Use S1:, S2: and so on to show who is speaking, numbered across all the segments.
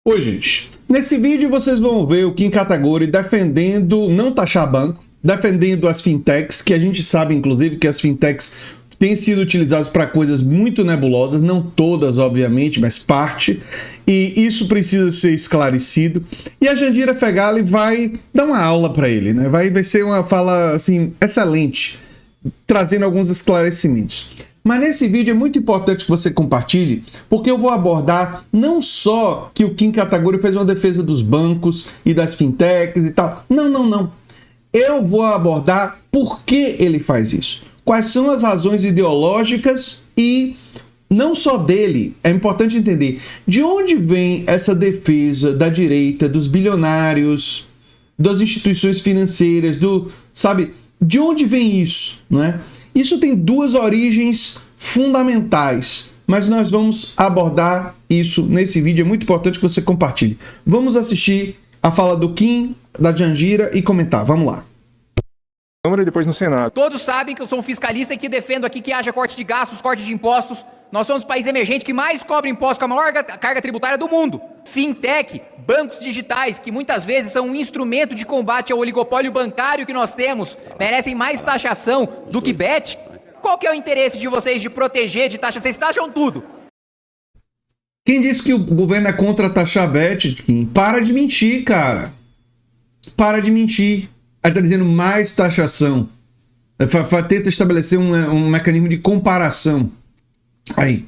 S1: Oi, gente. Nesse vídeo vocês vão ver o Kim Kataguiri defendendo não taxar banco, defendendo as fintechs, que a gente sabe, inclusive, que as fintechs têm sido utilizadas para coisas muito nebulosas, não todas, obviamente, mas parte, e isso precisa ser esclarecido. E a Jandira Fegali vai dar uma aula para ele, né? Vai ser uma fala, assim, excelente, trazendo alguns esclarecimentos. Mas nesse vídeo é muito importante que você compartilhe, porque eu vou abordar não só que o Kim Kataguiri fez uma defesa dos bancos e das fintechs e tal. Não. Eu vou abordar por que ele faz isso. Quais são as razões ideológicas e não só dele. É importante entender de onde vem essa defesa da direita, dos bilionários, das instituições financeiras, de onde vem isso, não é? Isso tem duas origens fundamentais, mas nós vamos abordar isso nesse vídeo. É muito importante que você compartilhe. Vamos assistir a fala do Kim, da Jandira e comentar. Vamos lá.
S2: Câmara e depois no Senado.
S3: Todos sabem que eu sou um fiscalista e que defendo aqui que haja corte de gastos, corte de impostos. Nós somos o país emergente que mais cobra impostos com a maior carga tributária do mundo. Fintech, bancos digitais, que muitas vezes são um instrumento de combate ao oligopólio bancário que nós temos, merecem mais taxação do que bet. Qual que é o interesse de vocês de proteger de taxa? Vocês taxam tudo.
S1: Quem disse que o governo é contra taxar bet, Kim? Para de mentir, cara. Para de mentir. Aí tá dizendo mais taxação. Tenta estabelecer um mecanismo de comparação. Aí,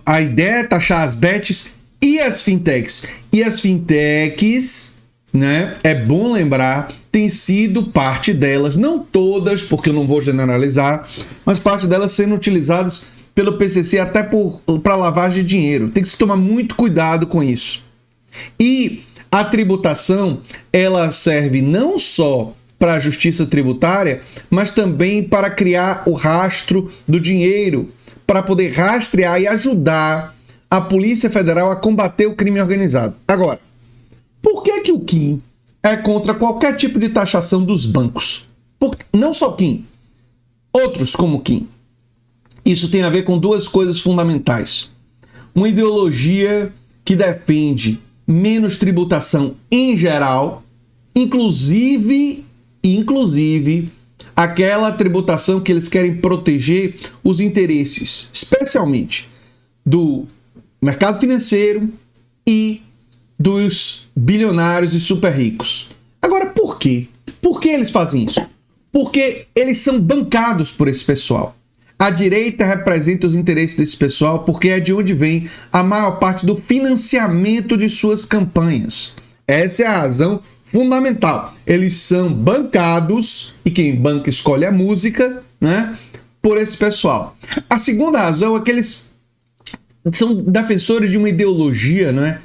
S1: a ideia é taxar as bets e as fintechs. E as fintechs, né, é bom lembrar, tem sido parte delas, não todas, porque eu não vou generalizar, mas parte delas sendo utilizadas pelo PCC até para lavagem de dinheiro. Tem que se tomar muito cuidado com isso. E a tributação, ela serve não só para a justiça tributária, mas também para criar o rastro do dinheiro, para poder rastrear e ajudar a Polícia Federal a combater o crime organizado. Agora, por que o Kim é contra qualquer tipo de taxação dos bancos? Não só Kim, outros como Kim. Isso tem a ver com duas coisas fundamentais. Uma ideologia que defende menos tributação em geral, inclusive aquela tributação que eles querem proteger os interesses, especialmente do mercado financeiro e dos bilionários e super ricos. Agora, por quê? Por que eles fazem isso? Porque eles são bancados por esse pessoal. A direita representa os interesses desse pessoal porque é de onde vem a maior parte do financiamento de suas campanhas. Essa é a razão fundamental. Eles são bancados, e quem banca escolhe a música, né, por esse pessoal. A segunda razão é que eles são defensores de uma ideologia, né,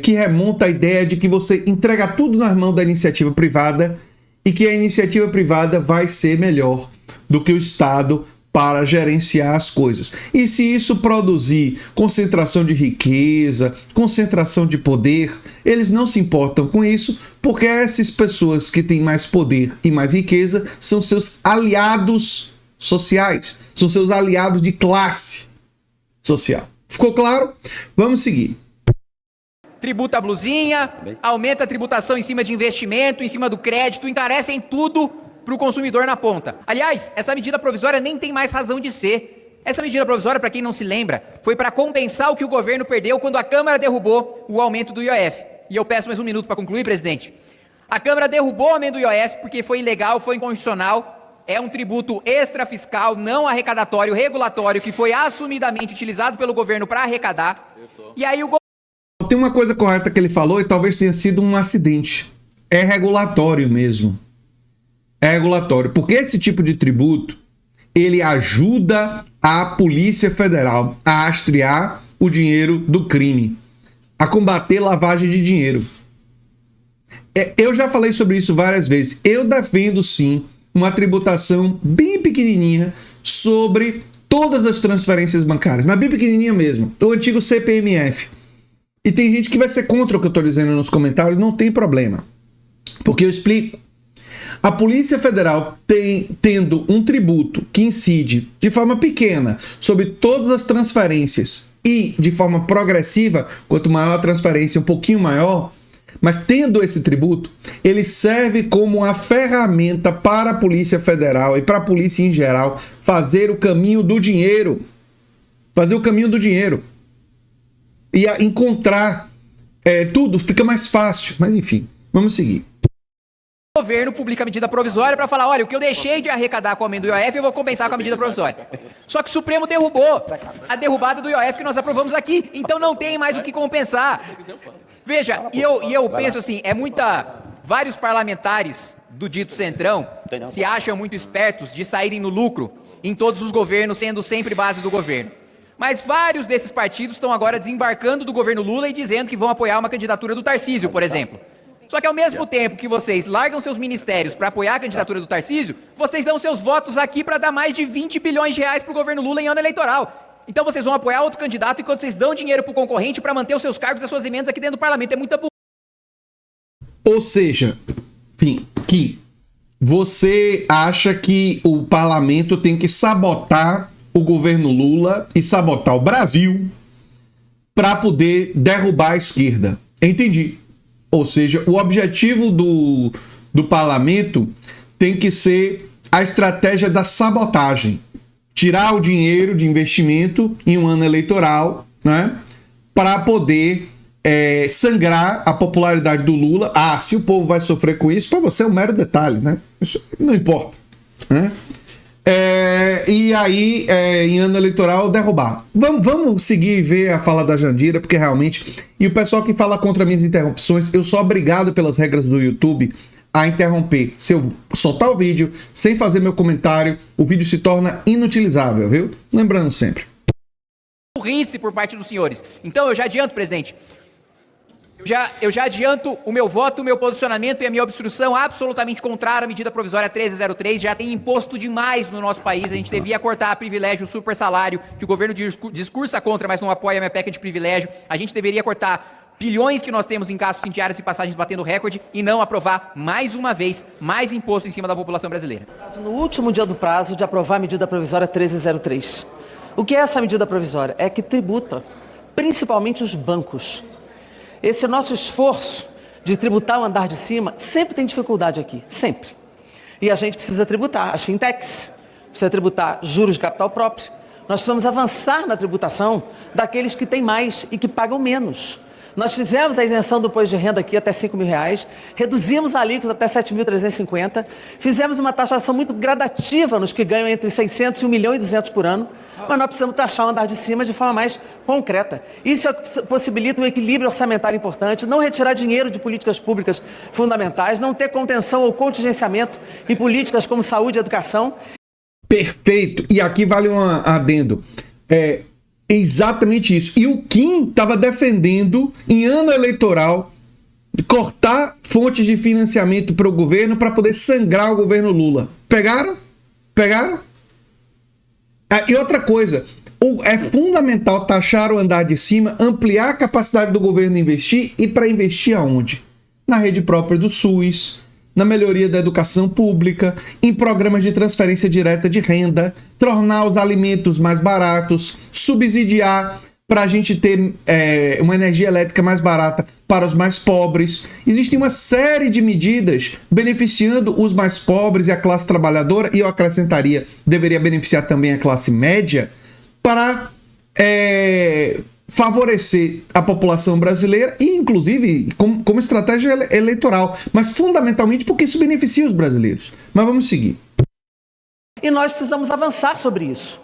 S1: que remonta à ideia de que você entrega tudo nas mãos da iniciativa privada e que a iniciativa privada vai ser melhor do que o Estado para gerenciar as coisas. E se isso produzir concentração de riqueza, concentração de poder, eles não se importam com isso, porque essas pessoas que têm mais poder e mais riqueza são seus aliados sociais, são seus aliados de classe social. Ficou claro? Vamos seguir.
S3: Tributa a blusinha, aumenta a tributação em cima de investimento, em cima do crédito, encarecem tudo para o consumidor na ponta. Aliás, essa medida provisória nem tem mais razão de ser. Essa medida provisória, para quem não se lembra, foi para compensar o que o governo perdeu quando a Câmara derrubou o aumento do IOF. E eu peço mais um minuto para concluir, presidente. A Câmara derrubou o aumento do IOF porque foi ilegal, foi inconstitucional, é um tributo extrafiscal, não arrecadatório, regulatório, que foi assumidamente utilizado pelo governo para arrecadar. E aí o
S1: Tem uma coisa correta que ele falou e talvez tenha sido um acidente. É regulatório mesmo. É regulatório, porque esse tipo de tributo, ele ajuda a Polícia Federal a rastrear o dinheiro do crime, a combater lavagem de dinheiro. Eu já falei sobre isso várias vezes. Eu defendo, sim, uma tributação bem pequenininha sobre todas as transferências bancárias, mas bem pequenininha mesmo, o antigo CPMF. E tem gente que vai ser contra o que eu estou dizendo nos comentários, não tem problema, porque eu explico. A Polícia Federal tendo um tributo que incide de forma pequena sobre todas as transferências e de forma progressiva, quanto maior a transferência, um pouquinho maior, mas tendo esse tributo, ele serve como uma ferramenta para a Polícia Federal e para a polícia em geral fazer o caminho do dinheiro. Fazer o caminho do dinheiro. E encontrar tudo fica mais fácil. Mas enfim, vamos seguir.
S3: O governo publica a medida provisória para falar, olha, o que eu deixei de arrecadar com o aumento do IOF, eu vou compensar com a medida provisória. Só que o Supremo derrubou a derrubada do IOF que nós aprovamos aqui, então não tem mais o que compensar. Veja, e eu penso assim, vários parlamentares do dito Centrão se acham muito espertos de saírem no lucro em todos os governos, sendo sempre base do governo. Mas vários desses partidos estão agora desembarcando do governo Lula e dizendo que vão apoiar uma candidatura do Tarcísio, por exemplo. Só que ao mesmo tempo que vocês largam seus ministérios para apoiar a candidatura do Tarcísio, vocês dão seus votos aqui para dar mais de 20 bilhões de reais para o governo Lula em ano eleitoral. Então vocês vão apoiar outro candidato enquanto vocês dão dinheiro para o concorrente para manter os seus cargos e as suas emendas aqui dentro do parlamento. É muita burrice.
S1: Ou seja, enfim, que você acha que o parlamento tem que sabotar o governo Lula e sabotar o Brasil para poder derrubar a esquerda. Entendi. Ou seja, o objetivo do parlamento tem que ser a estratégia da sabotagem. Tirar o dinheiro de investimento em um ano eleitoral, né, para poder sangrar a popularidade do Lula. Ah, se o povo vai sofrer com isso, para você é um mero detalhe, né? Isso não importa, né? E aí, em ano eleitoral, derrubar. Vamos seguir e ver a fala da Jandira, porque realmente... E o pessoal que fala contra minhas interrupções, eu sou obrigado pelas regras do YouTube a interromper. Se eu soltar o vídeo sem fazer meu comentário, o vídeo se torna inutilizável, viu? Lembrando sempre.
S3: Burrice por parte dos senhores. Então eu já adianto, presidente. Eu já adianto o meu voto, o meu posicionamento e a minha obstrução absolutamente contrária à medida provisória 1303. Já tem imposto demais no nosso país. A gente devia cortar privilégio, super salário, que o governo discursa contra, mas não apoia a minha PEC de privilégio. A gente deveria cortar bilhões que nós temos em gastos em diárias e passagens batendo recorde e não aprovar, mais uma vez, mais imposto em cima da população brasileira.
S4: No último dia do prazo de aprovar a medida provisória 1303. O que é essa medida provisória? É que tributa principalmente os bancos. Esse nosso esforço de tributar o andar de cima sempre tem dificuldade aqui, sempre. E a gente precisa tributar as fintechs, precisa tributar juros de capital próprio. Nós precisamos avançar na tributação daqueles que têm mais e que pagam menos. Nós fizemos a isenção do imposto de renda aqui até R$ 5.000, reduzimos a alíquota até 7.350, fizemos uma taxação muito gradativa nos que ganham entre 600 e 1.200.000 por ano, mas nós precisamos taxar o andar de cima de forma mais concreta. Isso possibilita um equilíbrio orçamentário importante, não retirar dinheiro de políticas públicas fundamentais, não ter contenção ou contingenciamento em políticas como saúde e educação.
S1: Perfeito. E aqui vale um adendo. Exatamente isso. E o Kim estava defendendo, em ano eleitoral, cortar fontes de financiamento para o governo para poder sangrar o governo Lula. Pegaram? Pegaram? E outra coisa, é fundamental taxar o andar de cima, ampliar a capacidade do governo investir, e para investir aonde? Na rede própria do SUS, na melhoria da educação pública, em programas de transferência direta de renda, tornar os alimentos mais baratos, subsidiar para a gente ter uma energia elétrica mais barata para os mais pobres. Existe uma série de medidas beneficiando os mais pobres e a classe trabalhadora, e eu acrescentaria, deveria beneficiar também a classe média, para favorecer a população brasileira, e inclusive como estratégia eleitoral, mas fundamentalmente porque isso beneficia os brasileiros. Mas vamos seguir.
S4: E nós precisamos avançar sobre isso.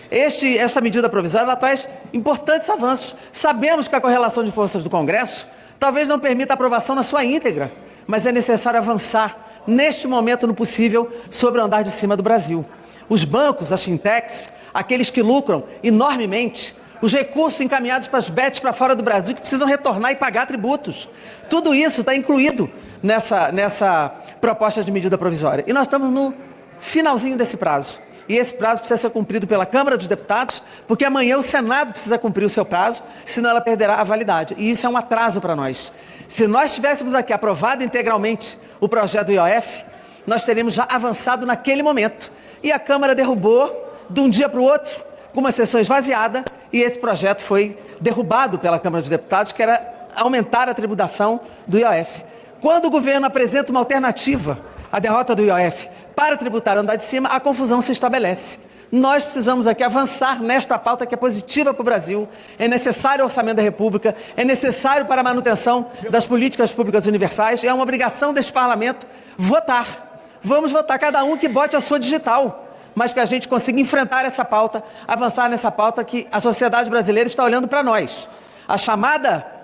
S4: Esta medida provisória ela traz importantes avanços. Sabemos que a correlação de forças do Congresso talvez não permita a aprovação na sua íntegra, mas é necessário avançar neste momento no possível sobre o andar de cima do Brasil. Os bancos, as fintechs, aqueles que lucram enormemente, os recursos encaminhados para as bets para fora do Brasil que precisam retornar e pagar tributos. Tudo isso está incluído nessa proposta de medida provisória. E nós estamos no finalzinho desse prazo. E esse prazo precisa ser cumprido pela Câmara dos Deputados, porque amanhã o Senado precisa cumprir o seu prazo, senão ela perderá a validade. E isso é um atraso para nós. Se nós tivéssemos aqui aprovado integralmente o projeto do IOF, nós teríamos já avançado naquele momento. E a Câmara derrubou, de um dia para o outro, com uma sessão esvaziada, e esse projeto foi derrubado pela Câmara dos Deputados, que era aumentar a tributação do IOF. Quando o governo apresenta uma alternativa à derrota do IOF para tributar o andar de cima, a confusão se estabelece. Nós precisamos aqui avançar nesta pauta que é positiva para o Brasil, é necessário o orçamento da República, é necessário para a manutenção das políticas públicas universais, é uma obrigação deste parlamento votar. Vamos votar, cada um que bote a sua digital, mas que a gente consiga enfrentar essa pauta, avançar nessa pauta que a sociedade brasileira está olhando para nós.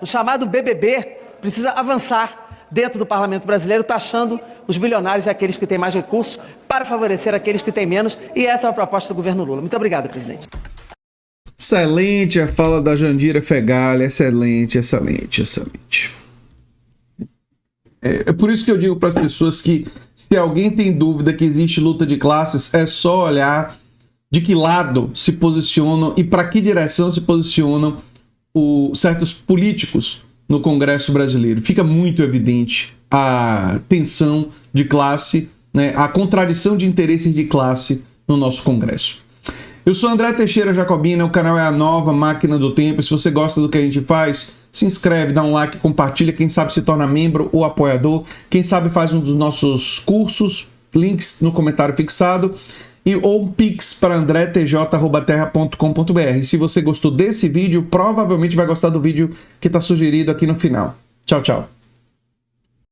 S4: O chamado BBB precisa avançar dentro do parlamento brasileiro, taxando os bilionários e aqueles que têm mais recursos para favorecer aqueles que têm menos, e essa é a proposta do governo Lula. Muito obrigado, presidente.
S1: Excelente a fala da Jandira Fegali, excelente, excelente, excelente. É por isso que eu digo para as pessoas que, se alguém tem dúvida que existe luta de classes, é só olhar de que lado se posicionam e para que direção se posicionam certos políticos no Congresso brasileiro. Fica muito evidente a tensão de classe, né, a contradição de interesses de classe no nosso Congresso. Eu sou André Teixeira Jacobina, o canal é a Nova Máquina do Tempo. E se você gosta do que a gente faz, se inscreve, dá um like, compartilha, quem sabe se torna membro ou apoiador, quem sabe faz um dos nossos cursos, links no comentário fixado, ou pix para andretj@terra.com.br. Se você gostou desse vídeo, provavelmente vai gostar do vídeo que está sugerido aqui no final. Tchau, tchau.